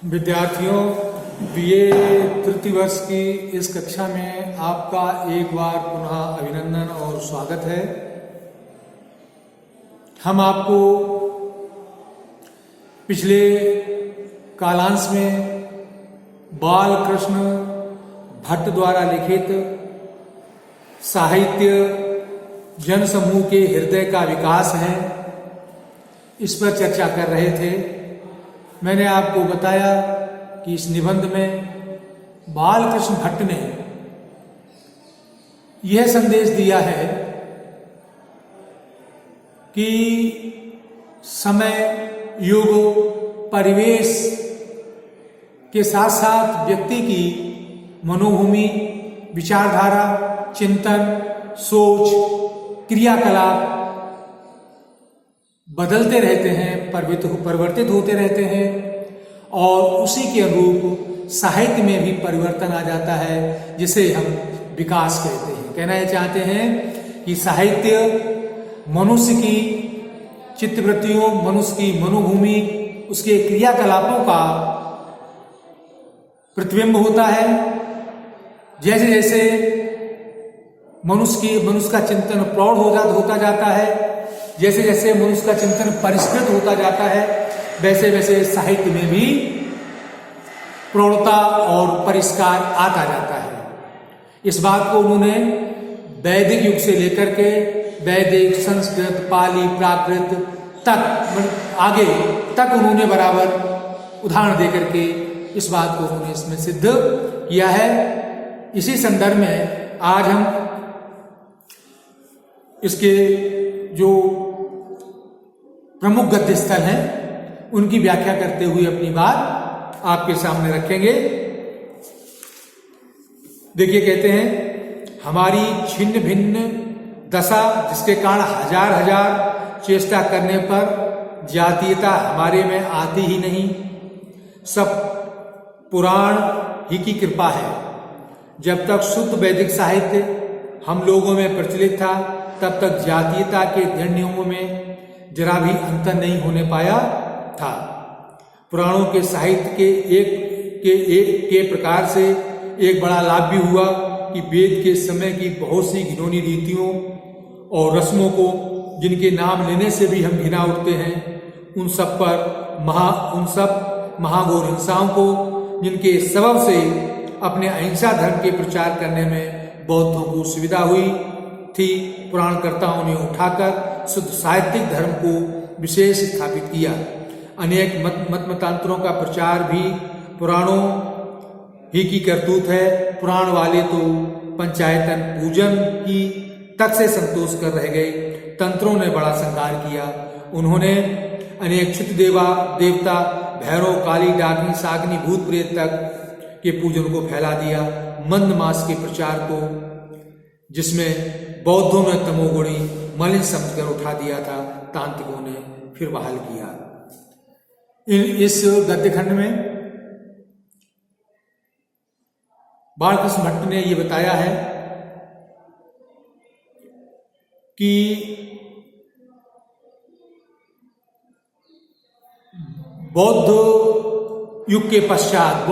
विद्यार्थियों, बीए तृतीय वर्ष की इस कक्षा में आपका एक बार पुनः अभिनंदन और स्वागत है। हम आपको पिछले कालांश में बाल कृष्ण भट्ट द्वारा लिखित साहित्य जनसमूह के हृदय का विकास है, इस पर चर्चा कर रहे थे। मैंने आपको बताया कि इस निबंध में बाल कृष्ण भट्ट ने यह संदेश दिया है कि समय, युग, परिवेश के साथ साथ व्यक्ति की मनोभूमि, विचारधारा, चिंतन, सोच, क्रियाकलाप बदलते रहते हैं, परिवर्तित होते रहते हैं और उसी के अनुरूप साहित्य में भी परिवर्तन आ जाता है, जिसे हम विकास कहते हैं। कहना यह चाहते हैं कि साहित्य मनुष्य की चित्तवृत्तियों, मनुष्य की मनोभूमि, उसके क्रियाकलापों का प्रतिबिंब होता है। जैसे जैसे मनुष्य का चिंतन प्रौढ़ होता जाता है, जैसे जैसे मनुष्य का चिंतन परिष्कृत होता जाता है, वैसे वैसे साहित्य में भी प्रौढ़ता और परिष्कार आता जाता है। इस बात को उन्होंने वैदिक युग से लेकर के वैदिक, संस्कृत, पाली, प्राकृत तक आगे तक उन्होंने बराबर उदाहरण देकर के इस बात को उन्होंने इसमें सिद्ध किया है। इसी संदर्भ में आज हम इसके जो प्रमुख गद्य स्थल हैं उनकी व्याख्या करते हुए अपनी बात आपके सामने रखेंगे। देखिए, कहते हैं, हमारी छिन्न भिन्न दशा, जिसके कारण हजार हजार चेष्टा करने पर जातीयता हमारे में आती ही नहीं, सब पुराण ही की कृपा है। जब तक शुद्ध वैदिक साहित्य हम लोगों में प्रचलित था, तब तक जातीयता के दृढ़ नियमों में जरा भी अंतर नहीं होने पाया था। पुराणों के साहित्य के प्रकार से एक बड़ा लाभ भी हुआ कि वेद के समय की बहुत सी घिनौनी रीतियों और रस्मों को, जिनके नाम लेने से भी हम घिना उठते हैं, उन सब महाघोर हिंसाओं को, जिनके सबब से अपने अहिंसा धर्म के प्रचार करने में बौद्धों को सुविधा हुई थी, पुराणकर्ताओं ने उठाकर शुद्ध साहित्यिक धर्म को विशेष स्थापित किया। अनेक मतांतरों का प्रचार भी पुराणों ही की करतूत है। पुराण वाले तो पंचायतन पूजन की तक से संतोष कर रह गए। तंत्रों ने बड़ा संहार किया। उन्होंने अनेक क्षुद्र देवता, भैरव, काली, डाकनी, सागनी, भूत प्रेत तक के पूजन को फैला दिया। मंद मास के प्रचार को, जिसमें बौद्धों ने तमोगुणी मलिन समझकर उठा दिया था, तांत्रिकों ने फिर बहाल किया। इस गद्यखंड में बालकृष्ण भट्ट ने यह बताया है कि बौद्ध युग के पश्चात,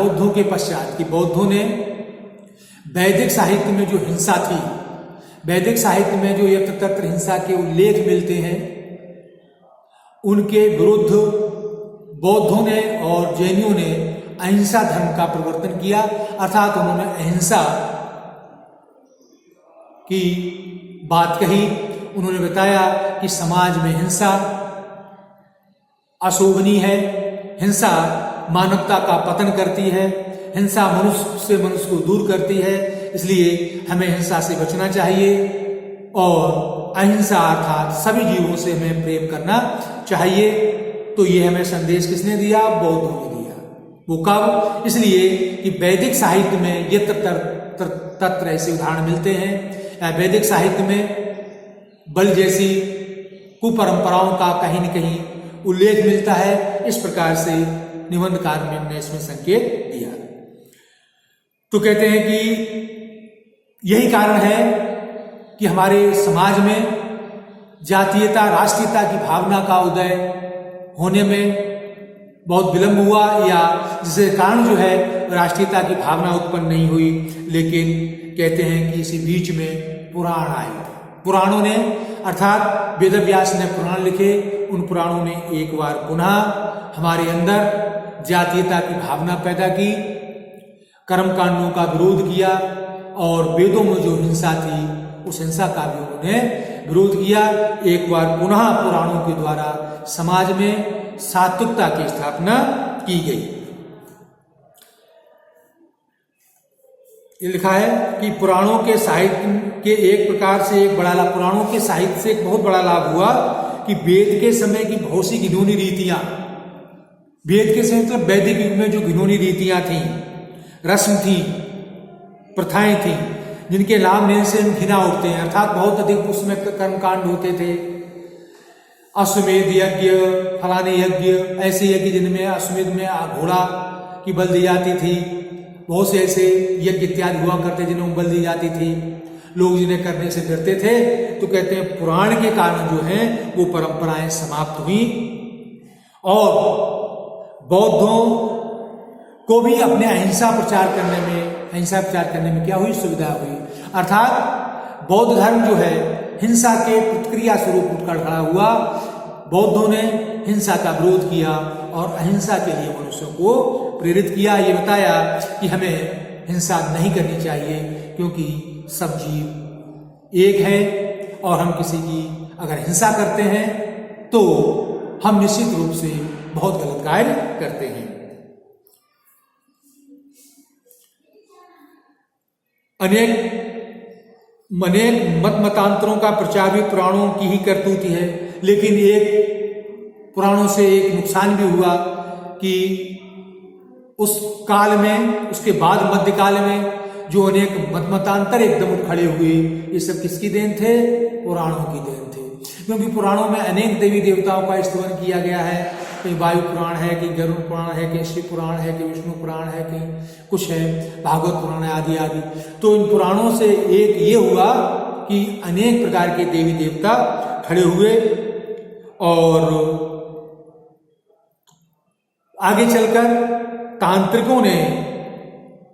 बौद्धों ने वैदिक साहित्य में जो हिंसा थी, वैदिक साहित्य में जो यत्र तत्र हिंसा के उल्लेख मिलते हैं, उनके विरुद्ध बौद्धों ने और जैनियों ने अहिंसा धर्म का प्रवर्तन किया। अर्थात उन्होंने अहिंसा की बात कही। उन्होंने बताया कि समाज में हिंसा अशोभनीय है, हिंसा मानवता का पतन करती है, हिंसा मनुष्य से मनुष्य को दूर करती है, इसलिए हमें हिंसा से बचना चाहिए और अहिंसा अर्थात सभी जीवों से हमें प्रेम करना चाहिए। तो ये हमें संदेश किसने दिया? बौद्धों ने दिया। वो कब? इसलिए कि वैदिक साहित्य में ये तत्र ऐसे उदाहरण मिलते हैं। वैदिक साहित्य में बल जैसी कुपरंपराओं का कहीं न कहीं उल्लेख मिलता है। इस प्रकार से निबंधकार ने इसमें संकेत दिया। तो कहते हैं कि यही कारण है कि हमारे समाज में जातीयता, राष्ट्रीयता की भावना का उदय होने में बहुत विलंब हुआ, या जिसके कारण जो है राष्ट्रीयता की भावना उत्पन्न नहीं हुई। लेकिन कहते हैं कि इसी बीच में पुराण आए। पुराणों ने अर्थात वेदव्यास ने पुराण लिखे, उन पुराणों ने एक बार पुनः हमारे अंदर जातीयता की भावना पैदा की, कर्म कांडों का विरोध किया, और वेदों में जो हिंसा थी उस हिंसा का भी उन्होंने विरोध किया। एक बार पुनः पुराणों के द्वारा समाज में सात्विकता की स्थापना की गई। ये लिखा है कि पुराणों के साहित्य के एक प्रकार से एक बड़ा लाभ, पुराणों के साहित्य से एक बहुत बड़ा लाभ हुआ कि वेद के समय की बहुत सी घिनौनी रीतियां, वेद के समय मतलब वैदिक युग में जो घिनौनी रीतियां थी, रस्म थी, प्रथाएं थी, जिनके नाम लेने से हम घृणा उठते हैं, अर्थात बहुत अधिक उसमें कर्मकांड होते थे। अश्वमेध यज्ञ, फलाने यज्ञ, ऐसे यज्ञ जिनमें अश्वमेध में घोड़ा की बलि दी जाती थी, बहुत से ऐसे यज्ञ इत्यादि हुआ करते जिन्हें बलि दी जाती थी, लोग जिन्हें करने से डरते थे। तो कहते हैं पुराण के कारण जो है वो परंपराएं समाप्त हुई, और बौद्धों को भी अपने अहिंसा प्रचार करने में क्या हुई, सुविधा हुई। अर्थात बौद्ध धर्म जो है हिंसा के प्रतिक्रिया स्वरूप उठकर खड़ा हुआ। बौद्धों ने हिंसा का विरोध किया और अहिंसा के लिए मनुष्यों को प्रेरित किया। ये बताया कि हमें हिंसा नहीं करनी चाहिए, क्योंकि सब जीव एक है, और हम किसी की अगर हिंसा करते हैं तो हम निश्चित रूप से बहुत गलत कार्य करते हैं। अनेक मत मतांतरों का प्रचार भी पुराणों की ही करतूत है। लेकिन एक पुराणों से एक नुकसान भी हुआ कि उस काल में, उसके बाद मध्यकाल में जो अनेक मतांतर एकदम खड़े हुए, ये सब किसकी देन थे? पुराणों की देन थे। क्योंकि पुराणों में अनेक देवी देवताओं का स्तवन किया गया है। कहीं वायु पुराण है, कि गरुड़ पुराण है, कि शिव पुराण है, कि विष्णु पुराण है, कि कुछ है भागवत पुराण है, आदि आदि। तो इन पुराणों से एक ये हुआ कि अनेक प्रकार के देवी देवता खड़े हुए, और आगे चलकर तांत्रिकों ने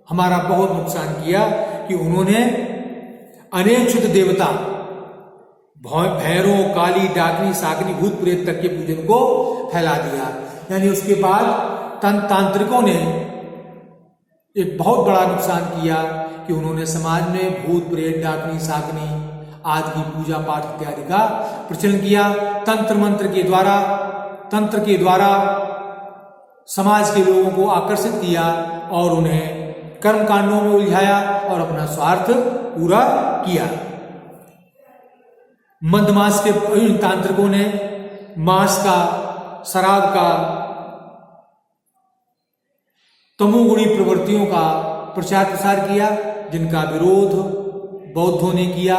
हमारा बहुत नुकसान किया कि उन्होंने अनेक शुद्ध देवता भैरव, काली, डाकनी, साकनी, भूत प्रेत तक के पूजन को फैला दिया। यानी उसके बाद तांत्रिकों ने एक बहुत बड़ा नुकसान किया कि उन्होंने समाज में भूत प्रेत, डाकनी, साकनी आदि की पूजा पाठ इत्यादि का प्रचलन किया। तंत्र के द्वारा समाज के लोगों को आकर्षित किया और उन्हें कर्म कांडों में उलझाया और अपना स्वार्थ पूरा किया। मदमास के तांत्रिकों ने मांस का, शराब का, तमोगुणी प्रवृत्तियों का प्रचार प्रसार किया, जिनका विरोध बौद्धों ने किया।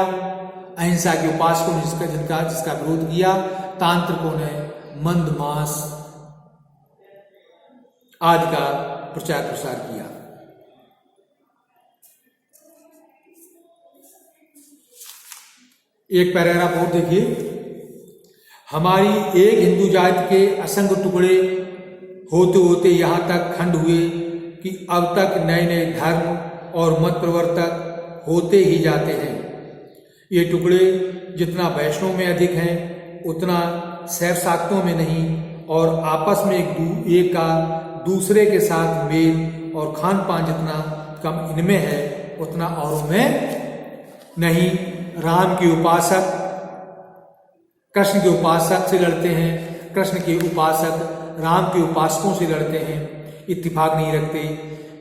अहिंसा के उपासकों ने जिसका विरोध किया। तांत्रिकों ने मंद मांस आदि का प्रचार प्रसार किया। एक पैराग्राफ और देखिए। हमारी एक हिंदू जाति के असंख्य टुकड़े होते होते यहाँ तक खंड हुए कि अब तक नए नए धर्म और मत प्रवर्तक होते ही जाते हैं। ये टुकड़े जितना वैष्णव में अधिक हैं उतना शैव शाक्तों में नहीं, और आपस में एक का दूसरे के साथ मेल और खान पान जितना कम इनमें है उतना औरों में नहीं। राम के उपासक कृष्ण के उपासक से लड़ते हैं, कृष्ण के उपासक राम के उपासकों से लड़ते हैं, इत्तेफाक नहीं रखते।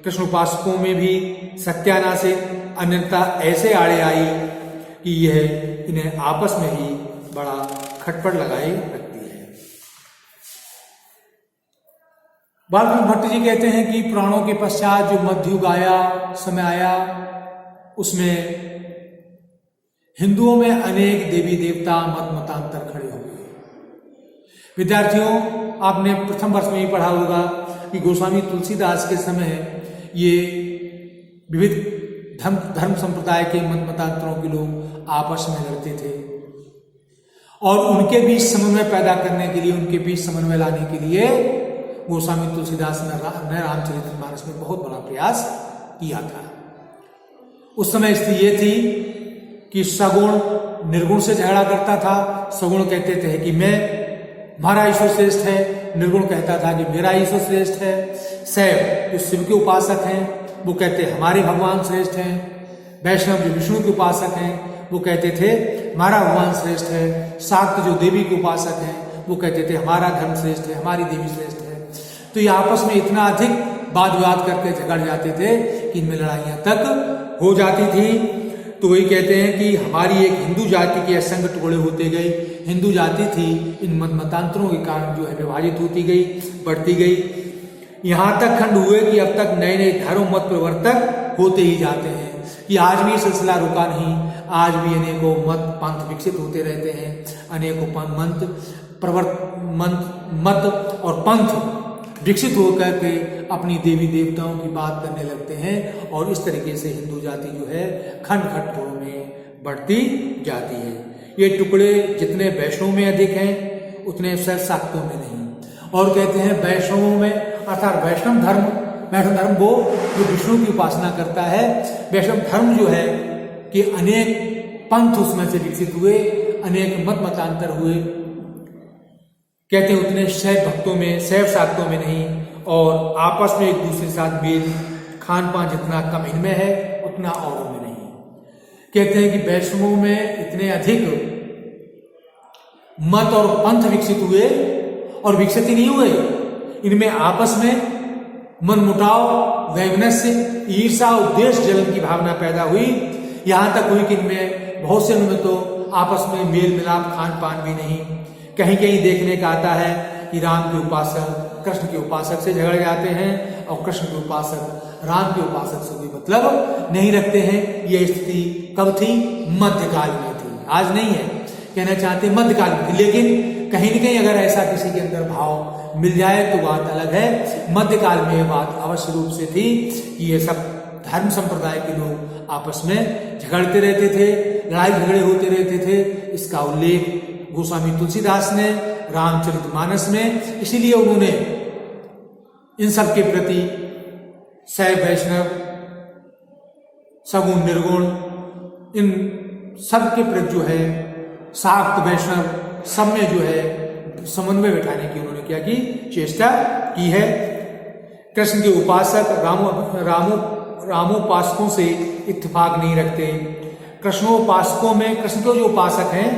कृष्ण उपासकों में भी सत्यानाशिक अन्यथा ऐसे आड़े आई कि यह इन्हें आपस में ही बड़ा खटपट लगाए रखती है। बालकृष्ण भट्ट जी कहते हैं कि पुराणों के पश्चात जो मध्ययुग आया, समय आया, उसमें हिंदुओं में अनेक देवी देवता मत मतांतर खड़े हो गए। विद्यार्थियों, आपने प्रथम वर्ष में ही पढ़ा होगा कि गोस्वामी तुलसीदास के समय ये विविध धर्म संप्रदाय के मत मतांतरों के लोग आपस में लड़ते थे, और उनके बीच समन्वय पैदा करने के लिए, उनके बीच समन्वय लाने के लिए गोस्वामी तुलसीदास ने रामचरितमानस में बहुत बड़ा प्रयास किया था। उस समय स्थिति ये थी कि सगुण निर्गुण से झगड़ा करता था। सगुण कहते थे कि हमारा ईश्वर श्रेष्ठ है, निर्गुण कहता था कि मेरा ईश्वर श्रेष्ठ है। शैव जो शिव के उपासक हैं वो कहते हमारे भगवान श्रेष्ठ हैं। वैष्णव जो विष्णु के उपासक हैं वो कहते थे हमारा भगवान श्रेष्ठ है। शाक्त जो देवी के उपासक हैं वो कहते थे हमारा धर्म श्रेष्ठ है, हमारी देवी श्रेष्ठ है। तो ये आपस में इतना अधिक वाद विवाद करके झगड़ जाते थे कि इनमें लड़ाइयां तक हो जाती थी। तो वही कहते हैं कि हमारी एक हिंदू जाति के असंग टुकड़े होते गए। हिंदू जाति थी इन मतांतरों के कारण जो है विभाजित होती गई, बढ़ती गई। यहाँ तक खंड हुए कि अब तक नए नए धर्म मत प्रवर्तक होते ही जाते हैं। कि आज भी सिलसिला रुका नहीं, आज भी अनेकों मत पंथ विकसित होते रहते हैं। अनेकों मत और पंथ विकसित होकर के अपनी देवी देवताओं की बात करने लगते हैं और इस तरीके से हिंदू जाति जो है खंड खंड टुकड़ों में बढ़ती जाती है। ये टुकड़े जितने वैष्णव में अधिक हैं उतने शाक्तों में नहीं। और कहते हैं वैष्णवों में अर्थात वैष्णव धर्म वो जो विष्णु की उपासना करता है, वैष्णव धर्म जो है कि अनेक पंथ उसमें से विकसित हुए, अनेक मतांतर हुए। कहते हैं उतने शैव शाक्तों में नहीं। और आपस में एक दूसरे के साथ मेल खान पान जितना कम इनमें है उतना औरों में नहीं। कहते हैं कि वैष्णवों में इतने अधिक मत और पंथ विकसित हुए और विकसित ही नहीं हुए, इनमें आपस में मनमुटाव, वैमनस्य, ईर्षा, उद्देश्य जलन की भावना पैदा हुई। यहां तक हुई कि इनमें बहुत से उनमें तो आपस में मेल मिलाप खान पान भी नहीं। कहीं कहीं देखने का आता है कि राम के उपासक कृष्ण के उपासक से झगड़ जाते हैं और कृष्ण के उपासक राम के उपासक से कोई मतलब नहीं रखते हैं। यह स्थिति कब थी? मध्यकाल में थी, आज नहीं है। कहना चाहते मध्यकाल में थी, लेकिन कहीं न कहीं अगर ऐसा किसी के अंदर भाव मिल जाए तो बात अलग है। मध्यकाल में यह बात अवश्य रूप से थी कि ये सब धर्म संप्रदाय के लोग आपस में झगड़ते रहते थे, लड़ाई झगड़े होते रहते थे। इसका उल्लेख गोस्वामी तुलसीदास ने रामचरितमानस में, इसीलिए उन्होंने इन सब के प्रति शैव वैष्णव, सगुण निर्गुण, इन सब के प्रति जो है शाक्त वैष्णव सब में जो है समन्वय बैठाने की उन्होंने क्या की चेष्टा की है। कृष्ण के उपासक रामोपासकों से इत्तेफाक नहीं रखते। कृष्णोपासकों में, कृष्ण के जो उपासक हैं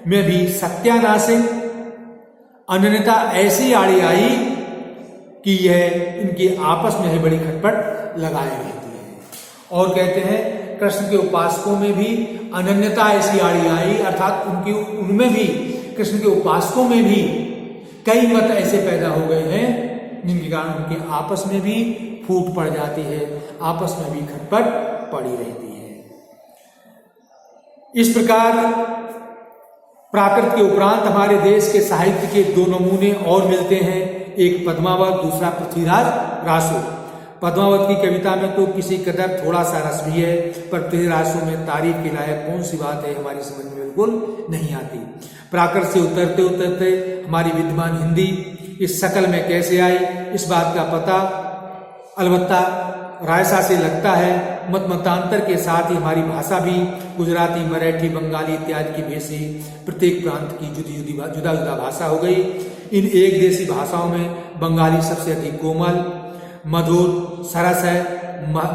में भी सत्यानाशिक अनन्यता ऐसी आड़ी आई कि यह इनकी आपस में ही बड़ी खटपट लगाई रहती है। और कहते हैं कृष्ण के उपासकों में भी अनन्यता ऐसी आड़ी आई, अर्थात उनमें भी, कृष्ण के उपासकों में भी कई मत ऐसे पैदा हो गए हैं जिनके कारण उनके आपस में भी फूट पड़ जाती है, आपस में भी खटपट पड़ी रहती है। इस प्रकार प्राकृत के उपरांत हमारे देश के साहित्य के दो नमूने और मिलते हैं, एक पद्मावत, दूसरा पृथ्वीराज रासो। पद्मावत की कविता में तो किसी कदर थोड़ा सा रस भी है, पर पृथ्वीरासो में तारीफ के लायक कौन सी बात है हमारी समझ में बिल्कुल नहीं आती। प्राकृत से उतरते उतरते हमारी विद्यमान हिंदी इस शकल में कैसे आई, इस बात का पता अलबत्ता रायसा से लगता है। मतांतर के साथ ही हमारी भाषा भी गुजराती, मराठी, बंगाली इत्यादि की भेद से प्रत्येक प्रांत की जुदा जुदा भाषा हो गई। इन एक देशी भाषाओं में बंगाली सबसे अधिक कोमल, मधुर, सरस है,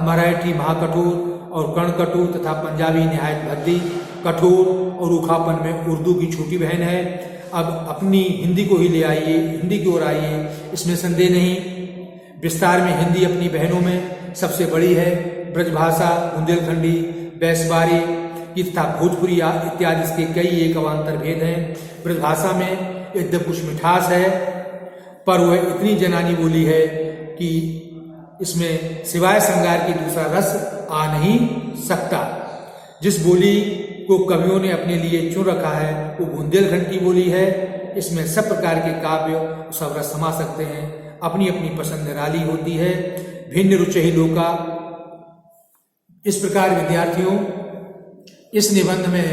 मराठी महाकठोर और कर्णकटु तथा पंजाबी निहायत भद्दी, कठोर और रूखापन में उर्दू की छोटी बहन है। अब अपनी हिंदी को ही ले आइए, हिंदी की ओर आइए, इसमें संदेह नहीं। विस्तार में हिंदी अपनी बहनों में सबसे बड़ी है। ब्रजभाषा, बुंदेलखंडी, बैसबारी तथा भोजपुरी इत्यादि इसके कई एक अवान्तर भेद हैं। ब्रजभाषा में एकदम कुछ मिठास है, पर वह इतनी जनानी बोली है कि इसमें सिवाय श्रृंगार की दूसरा रस आ नहीं सकता। जिस बोली को कवियों ने अपने लिए चुन रखा है वो बुंदेलखंड की बोली है। इसमें सब प्रकार के काव्य सब रस समा सकते हैं, अपनी अपनी पसंद निराली होती है, भिन्न रुचि लोका। इस प्रकार विद्यार्थियों, इस निबंध में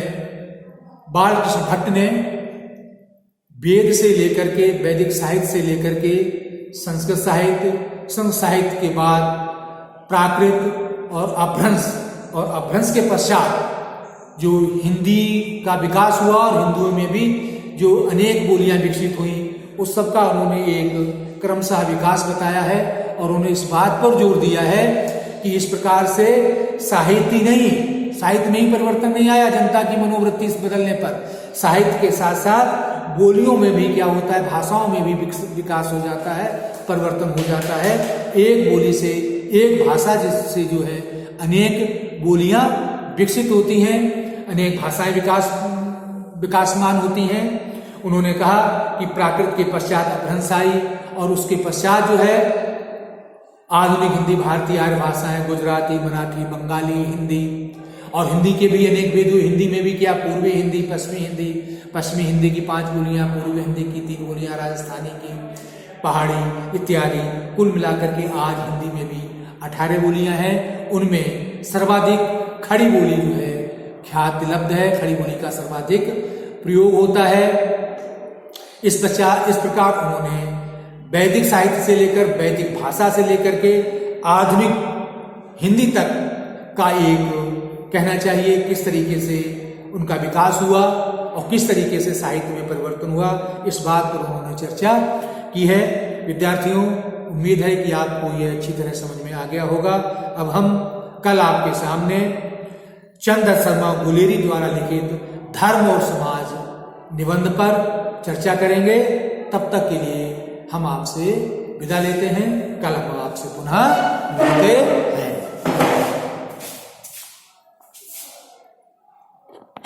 बालकृष्ण भट्ट ने वेद से लेकर के, वैदिक साहित्य से लेकर के संस्कृत साहित्य, संस्कृत साहित्य के बाद प्राकृत और अपभ्रंश के पश्चात जो हिंदी का विकास हुआ और हिंदुओं में भी जो अनेक बोलियां विकसित हुई, उस सब का उन्होंने एक क्रमशः विकास बताया है। और उन्होंने इस बात पर जोर दिया है कि इस प्रकार से साहित्य में ही परिवर्तन नहीं आया जनता की मनोवृत्ति बदलने पर, साहित्य के साथ साथ बोलियों में भी क्या होता है, भाषाओं में भी विकास हो जाता है, परिवर्तन हो जाता है। एक बोली से, एक भाषा जिससे जो है अनेक बोलियां विकसित होती हैं, अनेक भाषाएं विकासमान होती हैं। उन्होंने कहा कि प्राकृत के पश्चात अपभ्रंश आई और उसके पश्चात जो है आधुनिक हिंदी, भारतीय आर्य भाषाएं, गुजराती, मराठी, बंगाली, हिंदी, और हिंदी के भी अनेक भेद हुए। हिंदी में भी क्या पूर्वी हिंदी, पश्चिमी हिंदी की 5 बोलियां, पूर्वी हिंदी की 3 बोलियां, राजस्थानी की, पहाड़ी इत्यादि, कुल मिलाकर के आज हिंदी में भी 18 बोलियां हैं। उनमें सर्वाधिक खड़ी बोली जो है ख्यातिलब्ध है, खड़ी बोली का सर्वाधिक प्रयोग होता है। इस प्रकार उन्होंने वैदिक साहित्य से लेकर, वैदिक भाषा से लेकर के आधुनिक हिंदी तक का एक कहना चाहिए किस तरीके से उनका विकास हुआ और किस तरीके से साहित्य में परिवर्तन हुआ, इस बात पर उन्होंने चर्चा की है। विद्यार्थियों, उम्मीद है कि आपको यह अच्छी तरह समझ में आ गया होगा। अब हम कल आपके सामने चंद्र शर्मा गुलेरी द्वारा लिखित धर्म और समाज निबंध पर चर्चा करेंगे। तब तक के लिए हम आपसे विदा लेते हैं। कल हम आपसे पुनः मिलते हैं।